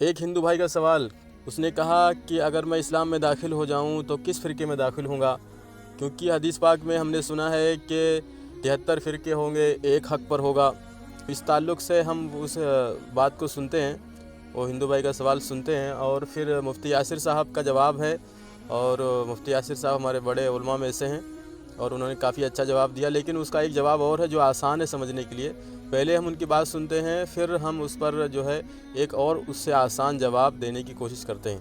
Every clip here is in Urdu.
ایک ہندو بھائی کا سوال، اس نے کہا کہ اگر میں اسلام میں داخل ہو جاؤں تو کس فرقے میں داخل ہوں گا؟ کیونکہ حدیث پاک میں ہم نے سنا ہے کہ 73 فرقے ہوں گے، ایک حق پر ہوگا۔ اس تعلق سے ہم اس بات کو سنتے ہیں، وہ ہندو بھائی کا سوال سنتے ہیں، اور پھر مفتی یاسر صاحب کا جواب ہے، اور مفتی یاسر صاحب ہمارے بڑے علماء میں سے ہیں اور انہوں نے کافی اچھا جواب دیا، لیکن اس کا ایک جواب اور ہے جو آسان ہے سمجھنے کے لیے۔ پہلے ہم ان کی بات سنتے ہیں، پھر ہم اس پر جو ہے ایک اور اس سے آسان جواب دینے کی کوشش کرتے ہیں۔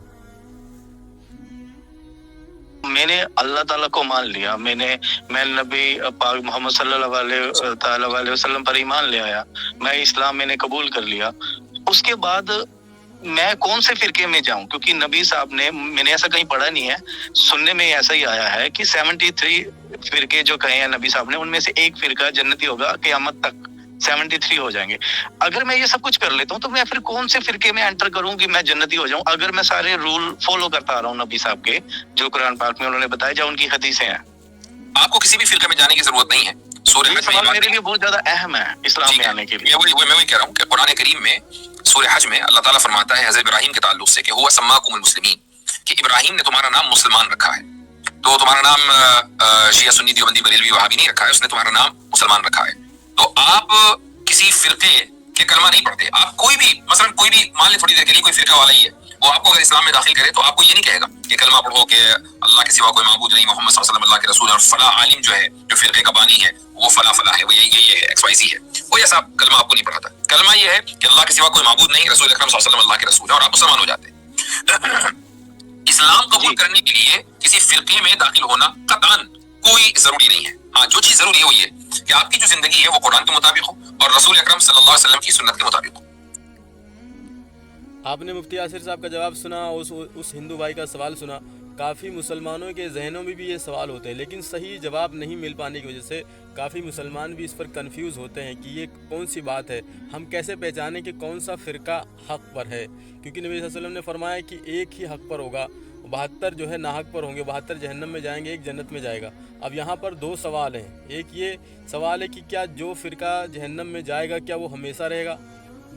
میں نے اللہ تعالیٰ کو مان لیا، میں نبی پاک محمد صلی اللہ علیہ وسلم پر ایمان لے آیا، میں اسلام میں نے قبول کر لیا۔ اس کے بعد میں کون سے فرقے میں جاؤں؟ کیونکہ نبی صاحب نے، میں نے ایسا کہیں پڑھا نہیں ہے، سننے میں ایسا ہی آیا ہے کہ 73 فرقے جو کہے ہیں نبی صاحب نے، ان میں سے ایک فرقہ جنتی ہوگا قیامت تک، 73 ہو جائیں گے۔ اگر میں یہ سب کچھ کر لیتا ہوں تو میں پھر کون سے فرقے میں انٹر کروں کہ میں جنتی ہو جاؤں، اگر میں سارے رول فالو کرتا آ رہا ہوں نبی صاحب کے جو قرآن پاک میں انہوں نے بتایا، جو ان کی حدیثیں ہیں؟ آپ کو کسی بھی فرقے میں جانے کی ضرورت نہیں ہے۔ سورہ یہ حج میں سوال میرے لیے بہت زیادہ اہم ہے اسلام میں آنے کے لیے۔ میں وہی کہہ رہا ہوں کہ قرآن کریم میں سورہ حج میں اللہ تعالیٰ فرماتا ہے حضرت ابراہیم کے تعلق سے کہ ہوا سماکم المسلمین، کہ ابراہیم نے تمہارا نام مسلمان رکھا ہے۔ تو تمہارا نام شیعہ سنی دیوبندی بریلوی وہابی نہیں رکھا ہے، اس نے تمہارا نام مسلمان رکھا ہے۔ تو آپ کسی فرقے کے کلمہ نہیں پڑھتے، آپ کوئی بھی مثلا کوئی بھی مان لیں تھوڑی دیر کے لیے کوئی فرقہ والا ہی ہے، وہ آپ کو اگر اسلام میں داخل کرے تو آپ کو یہ نہیں کہے گا کہ کلمہ پڑھو کہ اللہ کے سوا کوئی معبود نہیں، محمد صلی اللہ علیہ وسلم اللہ کے رسول ہے، اور فلاں عالم جو ہے جو فرقے کا بانی ہے وہ فلاں فلاں ہے، وہ یہ ہے ایکس وائی زی ہے، کوئی ایسا کلمہ آپ کو نہیں پڑھاتا۔ کلمہ یہ ہے کہ اللہ کے سوا کوئی معبود نہیں، رسول اکرم صلی اللہ علیہ وسلم اللہ کے رسول ہے، اور آپ مسلمان ہو جاتے ہیں۔ اسلام قبول کرنے کے لیے کسی فرقے میں داخل ہونا قطعاً کوئی ضروری نہیں ہے۔ ہاں جو چیز ضروری ہے وہ یہ کہ آپ کی جو زندگی ہے وہ قرآن کے مطابق ہو اور رسول اکرم صلی اللہ علیہ وسلم کی سنت کے مطابق ہو۔ آپ نے مفتی یاسر صاحب کا جواب سنا، اس ہندو بھائی کا سوال سنا۔ کافی مسلمانوں کے ذہنوں میں بھی یہ سوال ہوتے ہیں، لیکن صحیح جواب نہیں مل پانے کی وجہ سے کافی مسلمان بھی اس پر کنفیوز ہوتے ہیں کہ یہ کون سی بات ہے، ہم کیسے پہچانیں کہ کون سا فرقہ حق پر ہے؟ کیونکہ نبی صلی اللہ علیہ وسلم نے فرمایا کہ ایک ہی حق پر ہوگا، 72 جو ہے ناحق پر ہوں گے، 72 جہنم میں جائیں گے، ایک جنت میں جائے گا۔ اب یہاں پر دو سوال ہیں، ایک یہ سوال ہے کہ کیا جو فرقہ جہنم میں جائے گا کیا وہ ہمیشہ رہے گا؟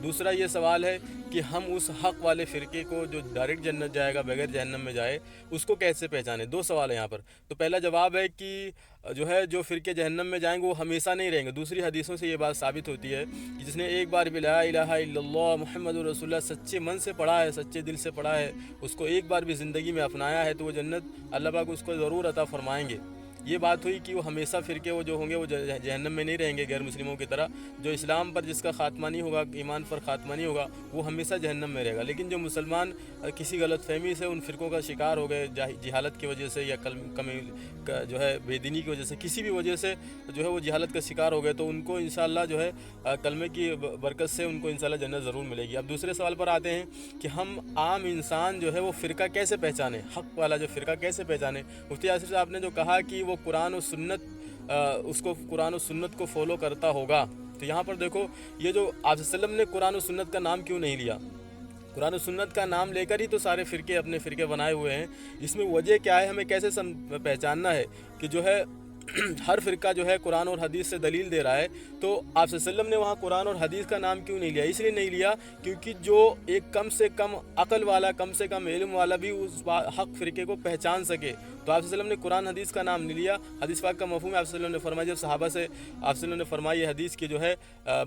دوسرا یہ سوال ہے کہ ہم اس حق والے فرقے کو جو ڈائریکٹ جنت جائے گا بغیر جہنم میں جائے، اس کو کیسے پہچانیں؟ دو سوال ہیں یہاں پر۔ تو پہلا جواب ہے کہ جو فرقے جہنم میں جائیں گے وہ ہمیشہ نہیں رہیں گے۔ دوسری حدیثوں سے یہ بات ثابت ہوتی ہے کہ جس نے ایک بار بھی لا الہ الا اللہ محمد رسول اللہ سچے من سے پڑھا ہے، سچے دل سے پڑھا ہے، اس کو ایک بار بھی زندگی میں اپنایا ہے، تو وہ جنت اللہ پاک اس کو ضرور عطا فرمائیں گے۔ یہ بات ہوئی کہ وہ ہمیشہ فرقے وہ جو ہوں گے وہ جہنم میں نہیں رہیں گے غیر مسلموں کی طرح۔ جو اسلام پر جس کا خاتمہ نہیں ہوگا، ایمان پر خاتمہ نہیں ہوگا، وہ ہمیشہ جہنم میں رہے گا۔ لیکن جو مسلمان کسی غلط فہمی سے ان فرقوں کا شکار ہو گئے، جہالت کی وجہ سے یا جو ہے بے دینی کی وجہ سے، کسی بھی وجہ سے جو ہے وہ جہالت کا شکار ہو گئے، تو ان کو انشاءاللہ جو ہے کلمے کی برکت سے ان کو انشاءاللہ جنت ضرور ملے گی۔ اب دوسرے سوال پر آتے ہیں کہ ہم عام انسان جو ہے وہ فرقہ کیسے پہچانے، حق والا جو فرقہ کیسے پہچانے؟ مفتی یاسر صاحب نے جو کہا کہ وہ قرآن و سنت اس کو قرآن و سنت کو فالو کرتا ہوگا، تو یہاں پر دیکھو یہ جو آپ صلی اللہ علیہ وسلم نے قرآن و سنت کا نام کیوں نہیں لیا؟ قرآن و سنت کا نام لے کر ہی تو سارے فرقے اپنے فرقے بنائے ہوئے ہیں۔ اس میں وجہ کیا ہے، ہمیں کیسے پہچاننا ہے کہ جو ہے ہر فرقہ جو ہے قرآن اور حدیث سے دلیل دے رہا ہے، تو آپ صلی اللہ علیہ وسلم نے وہاں قرآن اور حدیث کا نام کیوں نہیں لیا؟ اس لیے نہیں لیا کیونکہ جو ایک کم سے کم عقل والا، کم سے کم علم والا بھی اس حق فرقے کو پہچان سکے، تو آپ صلی اللہ علیہ وسلم نے قرآن حدیث کا نام نہیں لیا۔ حدیث پاک کا مفہوم ہے، آپ صلی اللہ علیہ وسلم نے فرمایا، جب صحابہ سے آپ صلی اللہ علیہ وسلم نے فرمایا یہ حدیث کی جو ہے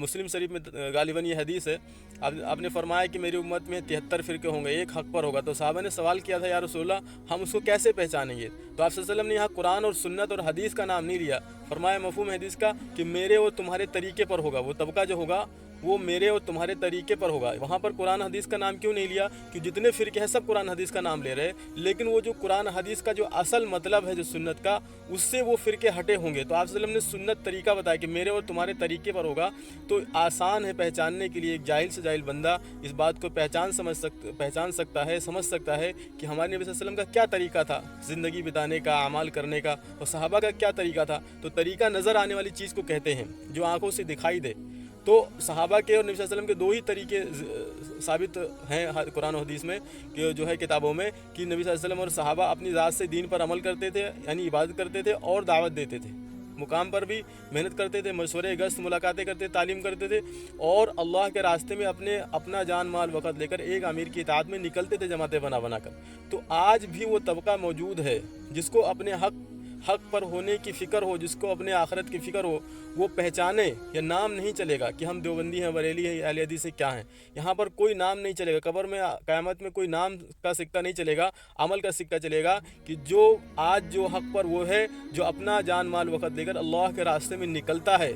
مسلم شریف میں غالباً یہ حدیث ہے، آپ نے فرمایا کہ میری امت میں 73 فرقے ہوں گے، ایک حق پر ہوگا۔ تو صحابہ نے سوال کیا تھا، یا رسول اللہ ہم اس کو کیسے پہچانیں گے؟ تو آپ صلی اللہ علیہ وسلم نے یہاں قرآن اور سنت اور حدیث کا نام نہیں لیا، فرمایا مفہوم حدیث کا کہ میرے اور تمہارے طریقے پر ہوگا، وہ طبقہ جو ہوگا وہ میرے اور تمہارے طریقے پر ہوگا۔ وہاں پر قرآن حدیث کا نام کیوں نہیں لیا؟ کہ جتنے فرقے ہیں سب قرآن حدیث کا نام لے رہے ہیں، لیکن وہ جو قرآن حدیث کا جو اصل مطلب ہے جو سنت کا، اس سے وہ فرقے ہٹے ہوں گے۔ تو آپ صلی اللہ علیہ وسلم نے سنت طریقہ بتایا کہ میرے اور تمہارے طریقے پر ہوگا، تو آسان ہے پہچاننے کے لیے، ایک جاہل سے جاہل بندہ اس بات کو پہچان سکتا ہے، سمجھ سکتا ہے کہ ہمارے نبی صلی اللہ علیہ وسلم کا کیا طریقہ تھا زندگی بتانے کا، اعمال کرنے کا، اور صحابہ کا کیا طریقہ تھا۔ تو طریقہ نظر آنے والی چیز کو کہتے ہیں جو آنکھوں سے دکھائی دے۔ تو صحابہ کے اور نبی صلی اللہ علیہ وسلم کے دو ہی طریقے ثابت ہیں قرآن و حدیث میں، کہ جو ہے کتابوں میں، کہ نبی صلی اللہ علیہ وسلم اور صحابہ اپنی ذات سے دین پر عمل کرتے تھے، یعنی عبادت کرتے تھے اور دعوت دیتے تھے۔ مقام پر بھی محنت کرتے تھے، مشورے، گشت، ملاقاتیں کرتے، تعلیم کرتے تھے، اور اللہ کے راستے میں اپنا جان مال وقت لے کر ایک امیر کی اطاعت میں نکلتے تھے جماعتیں بنا بنا کر۔ تو آج بھی وہ طبقہ موجود ہے جس کو اپنے حق پر ہونے کی فکر ہو، جس کو اپنے آخرت کی فکر ہو، وہ پہچانے۔ یا نام نہیں چلے گا کہ ہم دیوبندی ہیں، بریلی ہیں، اہل حدیث سے کیا ہیں، یہاں پر کوئی نام نہیں چلے گا، قبر میں قیامت میں کوئی نام کا سکہ نہیں چلے گا، عمل کا سکہ چلے گا، کہ جو آج جو حق پر وہ ہے، جو اپنا جان مال وقت لے کر اللہ کے راستے میں نکلتا ہے،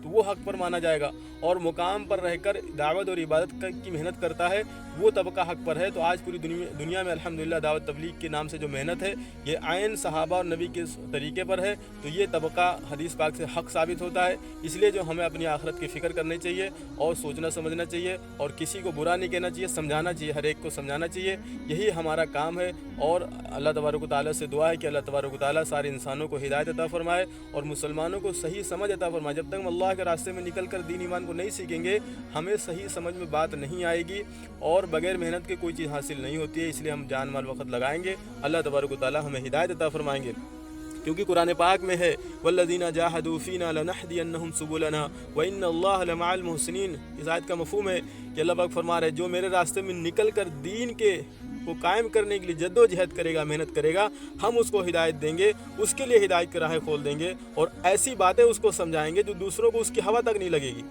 تو وہ حق پر مانا جائے گا، اور مقام پر رہ کر دعوت اور عبادت کی محنت کرتا ہے، وہ طبقہ حق پر ہے۔ تو آج پوری دنیا میں الحمدللہ دعوت تبلیغ کے نام سے جو محنت ہے، یہ عین صحابہ اور نبی کے طریقے پر ہے، تو یہ طبقہ حدیث پاک سے حق ثابت ہوتا ہے۔ اس لیے جو ہمیں اپنی آخرت کی فکر کرنی چاہیے اور سوچنا سمجھنا چاہیے، اور کسی کو برا نہیں کہنا چاہیے، سمجھانا چاہیے، ہر ایک کو سمجھانا چاہیے، یہی ہمارا کام ہے۔ اور اللہ تبارک و تعالیٰ سے دعا ہے کہ اللہ تبارک و تعالیٰ سارے انسانوں کو ہدایت عطا فرمائے اور مسلمانوں کو صحیح سمجھ عطا فرمائے۔ جب تک ہم اللہ کے راستے میں نکل کر دین ایمان کو نہیں سیکھیں گے، ہمیں صحیح سمجھ میں بات نہیں آئے گی، اور بغیر محنت کے کوئی چیز حاصل نہیں ہوتی ہے۔ اس لیے ہم جان مال وقت لگائیں گے، اللہ تبارک و تعالیٰ ہمیں ہدایت عطا فرمائیں گے، کیونکہ قرآن پاک میں ہے والذین جاہدوا فینا لنہدینہم سبلنا وان اللہ لمع المحسنین۔ اس آیت کا مفہوم ہے کہ اللہ پاک فرما رہے جو میرے راستے میں نکل کر دین کو قائم کرنے کے لیے جد و جہد کرے گا، محنت کرے گا، ہم اس کو ہدایت دیں گے، اس کے لیے ہدایت کی راہیں کھول دیں گے، اور ایسی باتیں اس کو سمجھائیں گے جو دوسروں کو اس کی ہوا تک نہیں لگے گی۔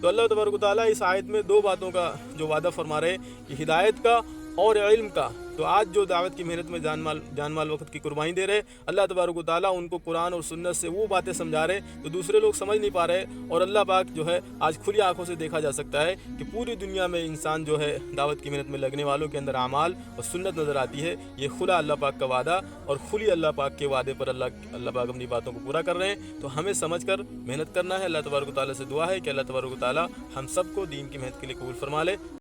تو اللہ تبارک و تعالیٰ اس آیت میں دو باتوں کا جو وعدہ فرما رہے کہ ہدایت کا اور علم کا۔ تو آج جو دعوت کی محنت میں جان مال وقت کی قربانی دے رہے، اللہ تبارک و تعالیٰ ان کو قرآن اور سنت سے وہ باتیں سمجھا رہے تو دوسرے لوگ سمجھ نہیں پا رہے، اور اللہ پاک جو ہے آج کھلی آنکھوں سے دیکھا جا سکتا ہے کہ پوری دنیا میں انسان جو ہے دعوت کی محنت میں لگنے والوں کے اندر اعمال اور سنت نظر آتی ہے۔ یہ کھلا اللہ پاک کا وعدہ، اور کھلی اللہ پاک کے وعدے پر اللہ پاک اپنی باتوں کو پورا کر رہے ہیں۔ تو ہمیں سمجھ کر محنت کرنا ہے۔ اللہ تبارک و تعالیٰ سے دعا ہے کہ اللہ تبارک و تعالیٰ ہم سب کو دین کی محنت کے لیے قبول فرما لے۔